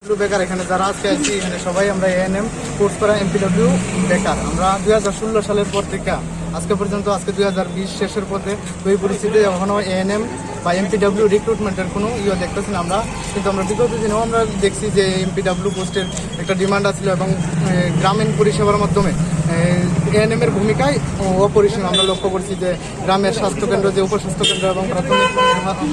বেকার এখানে যারা আজকে আছি এখানে সবাই আমরা এএনএম কোর্স করা এমপিডব্লিউ বেকার। আমরা 2016 সালের পর থেকে আজকে পর্যন্ত আজকে 2020 শেষের পথে ওই পরিস্থিতিতে এখনও এএনএম বা এমপিডব্লিউ রিক্রুটমেন্টের কোনো দেখতেছি না আমরা। কিন্তু আমরা বিগত দিনেও আমরা দেখছি যে এমপিডব্লিউ পোস্টের একটা ডিমান্ড আছিল এবং গ্রামীণ পরিষেবার মাধ্যমে এএনএমের ভূমিকায় অপরিসীম। আমরা লক্ষ্য করছি যে গ্রামের স্বাস্থ্যকেন্দ্র, যে উপস্বাস্থ্যকেন্দ্র এবং প্রাথমিক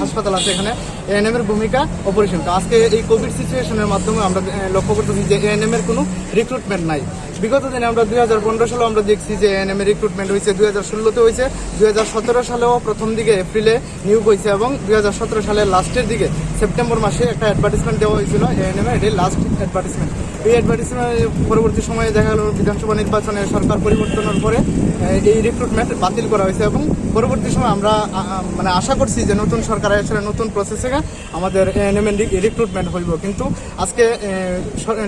হাসপাতাল আছে, এখানে এএনএমের ভূমিকা অপরিসীম। তো আজকে এই কোভিড সিচুয়েশনের মাধ্যমে আমরা লক্ষ্য করতেছি যে এএনএমের কোনো রিক্রুটমেন্ট নাই। বিগত দিনে আমরা 2015 সালেও আমরা দেখছি যে এএনএমের রিক্রুটমেন্ট হয়েছে, 2016-তে হয়েছে, 2017 সালেও প্রথম দিকে এপ্রিলে নিয়োগ হয়েছে এবং 2017 সালের লাস্টের দিকে সেপ্টেম্বর মাসে একটা অ্যাডভার্টিসমেন্ট দেওয়া হয়েছিল এএনএমের। এটাই লাস্ট অ্যাডভার্টিসমেন্ট। এই অ্যাডভার্টিসমেন্ট পরবর্তী সময়ে দেখা গেল বিধানসভা নির্বাচনে সরকার পরিবর্তনের পরে এই রিক্রুটমেন্ট বাতিল করা হয়েছে এবং পরবর্তী সময় আমরা আশা করছি যে নতুন সরকার আসলে নতুন প্রসেসে আমাদের এএনএমের রিক্রুটমেন্ট হইব। কিন্তু আজকে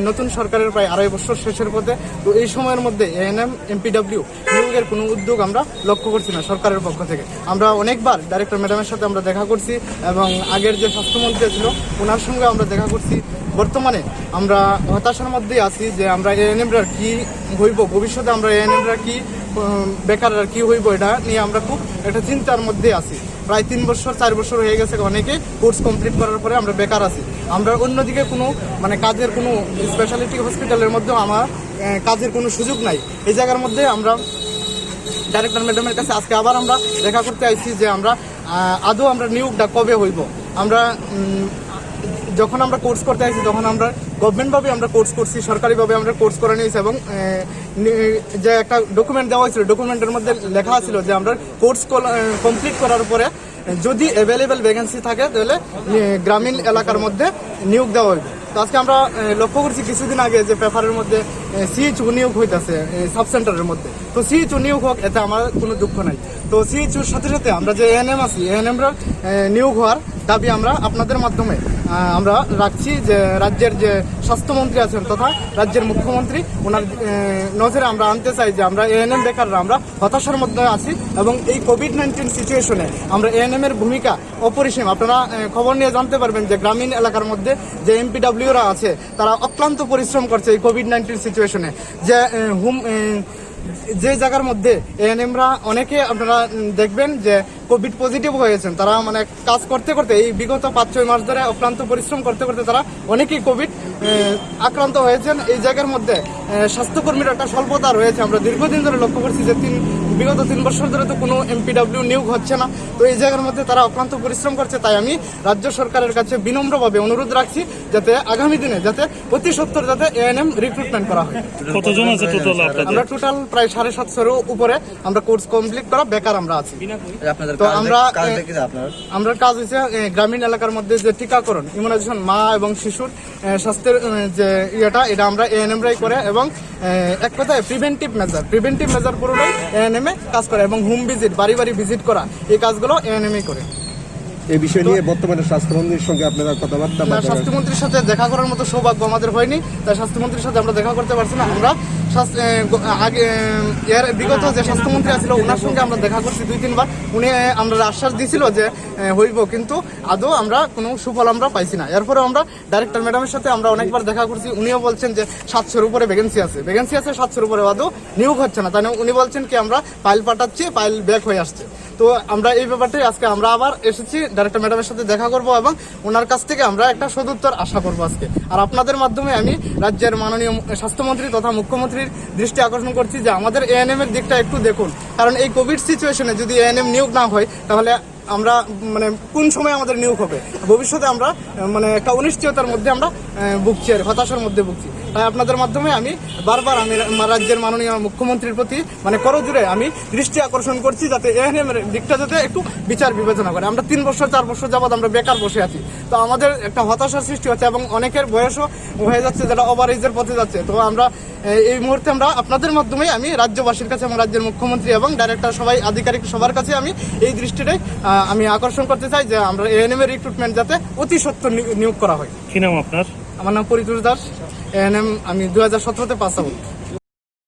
নতুন সরকারের প্রায় 2.5 বছর শেষের পথে। তো এই সময়ের মধ্যে এএনএম এমপিডব্লিউ নিয়োগের কোনো উদ্যোগ আমরা লক্ষ্য করছি না সরকারের পক্ষ থেকে। আমরা অনেকবার ডাইরেক্টর ম্যাডামের সাথে আমরা দেখা করছি এবং আগের যে স্বাস্থ্যমন্ত্রী ছিল ওনার সঙ্গে আমরা দেখা করছি। বর্তমানে আমরা হতাশার মধ্যেই আছি যে আমরা এএনএমরা কি হইব, ভবিষ্যতে আমরা এএনএমরা কি বেকাররা কি হইব, এটা নিয়ে আমরা খুব একটা চিন্তার মধ্যে আছি। প্রায় 3-4 বছর হয়ে গেছে অনেকে কোর্স কমপ্লিট করার পরে আমরা বেকার আছি। আমরা অন্যদিকে কোনো কাজের কোনো স্পেশালিটি হসপিটালের মধ্যেও আমার কাজের কোনো সুযোগ নাই। এই জায়গার মধ্যে আমরা ডাইরেক্টর ম্যাডামের কাছে আজকে আবার আমরা দেখা করতে আইছি যে আমরা আদৌ আমরা নিয়োগটা কবে হইব। আমরা যখন আমরা কোর্স করতে আসছি তখন আমরা গভর্নমেন্টভাবে আমরা কোর্স করছি, সরকারিভাবে আমরা কোর্স করে নিয়েছি এবং যে একটা ডকুমেন্ট দেওয়া হয়েছিল ডকুমেন্টের মধ্যে লেখা ছিল যে আমরা কোর্স কমপ্লিট করার পরে যদি অ্যাভেলেবেল ভ্যাকেন্সি থাকে তাহলে গ্রামীণ এলাকার মধ্যে নিয়োগ দেওয়া হইবে। তো আজকে আমরা লক্ষ্য করছি কিছুদিন আগে যে পেপারের মধ্যে সিএইচও নিয়োগ হইতেছে সাব সেন্টারের মধ্যে। তো সিএইচও নিয়োগ হোক, এতে আমার কোনো দুঃখ নাই। তো সিএইচওর সাথে সাথে আমরা যে এএনএম আছি এএনএমরা নিয়োগ হওয়ার দাবি আমরা আপনাদের মাধ্যমে আমরা রাখছি যে রাজ্যের যে স্বাস্থ্যমন্ত্রী আছেন তথা রাজ্যের মুখ্যমন্ত্রী ওনার নজরে আমরা আনতে চাই যে আমরা এএনএম বেকাররা আমরা হতাশার মধ্যে আছি এবং এই কোভিড-19 সিচুয়েশনে আমরা এএনএমের ভূমিকা অপরিসীম। আপনারা খবর নিয়ে জানতে পারবেন যে গ্রামীণ এলাকার মধ্যে যে এমপিডব্লিউরা আছে তারা অক্লান্ত পরিশ্রম করছে এই কোভিড-19 সিচুয়েশনে। যে জায়গার মধ্যে এএনএমরা অনেকে আপনারা দেখবেন যে কোভিড পজিটিভ হয়েছেন, তারা কাজ করতে করতে এই বিগত 5-6 মাস ধরে অক্লান্ত পরিশ্রম করতে করতে তারা অনেকেই কোভিড আক্রান্ত হয়েছেন। এই জায়গার মধ্যে স্বাস্থ্যকর্মীর একটা স্বল্পতা রয়েছে। আমরা দীর্ঘদিন ধরে লক্ষ্য করছি যে বিগত 3 বছর ধরে তো কোনো এমপিডব্লিউ নিয়োগ হচ্ছে না। তো এই জায়গার মধ্যে তারা অক্লান্ত পরিশ্রম করছে। তাই আমি রাজ্য সরকারের কাছে বিনম্রভাবে অনুরোধ রাখছি যাতে আগামী দিনে যাতে অতি সত্বর যাতে এএনএম রিক্রুটমেন্ট করা হয়। কতজন আছে টোটাল? আমরা টোটাল প্রায় 750-এর উপরে আমরা কোর্স কমপ্লিট করা বেকার আমরা আছি। তো আমরা কাজ হয়েছে গ্রামীণ এলাকার মধ্যে যে টিকাকরণ, ইমিউনাইজেশন, মা এবং শিশুর স্বাস্থ্যের যে এটা আমরা এএনএমরাই করে এবং এক কথায় প্রিভেন্টিভ মেজার পুরোটাই এএনএমে কাজ করে এবং হোম ভিজিট, বাড়ি বাড়ি ভিজিট করা, এই কাজগুলো এএনএমই করে। এই বিষয় নিয়ে বর্তমানে স্বাস্থ্যমন্ত্রীর সঙ্গে আপনারা কথাবার্তা? স্বাস্থ্যমন্ত্রীর সাথে দেখা করার মতো সৌভাগ্য আমাদের হয়নি, তাই স্বাস্থ্যমন্ত্রীর সাথে আমরা দেখা করতে পারছি না। আমরা আগে এর বিগত যে স্বাস্থ্যমন্ত্রী ছিল ওনার সঙ্গে আমরা দেখা করছি 2-3 বার। উনি আমরা আশ্বাস দিয়েছিল যে হইব, কিন্তু আদৌ আমরা কোনো সুফল আমরা পাইছি না। এরপরে আমরা ডাইরেক্টর ম্যাডামের সাথে আমরা অনেকবার দেখা করছি। উনিও বলছেন যে 700-এর উপরে ভ্যাকেন্সি আছে 700-এর উপরে, আদৌ নিয়োগ হচ্ছে না। তাই উনি বলছেন কি আমরা ফাইল পাঠাচ্ছি, ফাইল ব্যাক হয়ে আসছে। তো আমরা এই ব্যাপারটাই আজকে আমরা আবার এসেছি ডাইরেক্টর ম্যাডামের সাথে দেখা করব এবং ওনার কাছ থেকে আমরা একটা সদুত্তর আশা করব আজকে। আর আপনাদের মাধ্যমে আমি রাজ্যের মাননীয় স্বাস্থ্যমন্ত্রী তথা মুখ্যমন্ত্রীর দৃষ্টি আকর্ষণ করছি যে আমাদের এএনএম এর দিকটা একটু দেখুন। কারণ এই কোভিড সিচুয়েশনে যদি এএনএম নিয়োগ না হয় তাহলে আমরা কোন সময় আমাদের নিয়োগ হবে, ভবিষ্যতে আমরা একটা অনিশ্চয়তার মধ্যে আমরা ভুগছি আর হতাশার মধ্যে ভুগছি। তাই আপনাদের মাধ্যমে আমি বারবার রাজ্যের মাননীয় মুখ্যমন্ত্রীর প্রতি করজোড়ে আমি দৃষ্টি আকর্ষণ করছি যাতে এএনএম এর দিকটা যাতে একটু বিচার বিবেচনা করে। আমরা 3-4 বছর যাবৎ আমরা বেকার বসে আছি। তো আমাদের একটা হতাশার সৃষ্টি হচ্ছে এবং অনেকের বয়সও হয়ে যাচ্ছে যেটা ওভার এজের পথে যাচ্ছে। তো আমরা এই মুহূর্তে আমরা আপনাদের মাধ্যমে আমি রাজ্যবাসীর কাছে এবং রাজ্যের মুখ্যমন্ত্রী এবং ডাইরেক্টর সবাই আধিকারিক সবার কাছে আমি এই দৃষ্টিটাই আমি আকর্ষণ করতে চাই যে আমরা এএনএম এর রিক্রুটমেন্ট যাতে অতি সত্বর নিয়োগ করা হয়। কি নাম আপনার? আমার নাম পরিতোষ দাস, এএনএম আমি 2017-তে পাস আউট।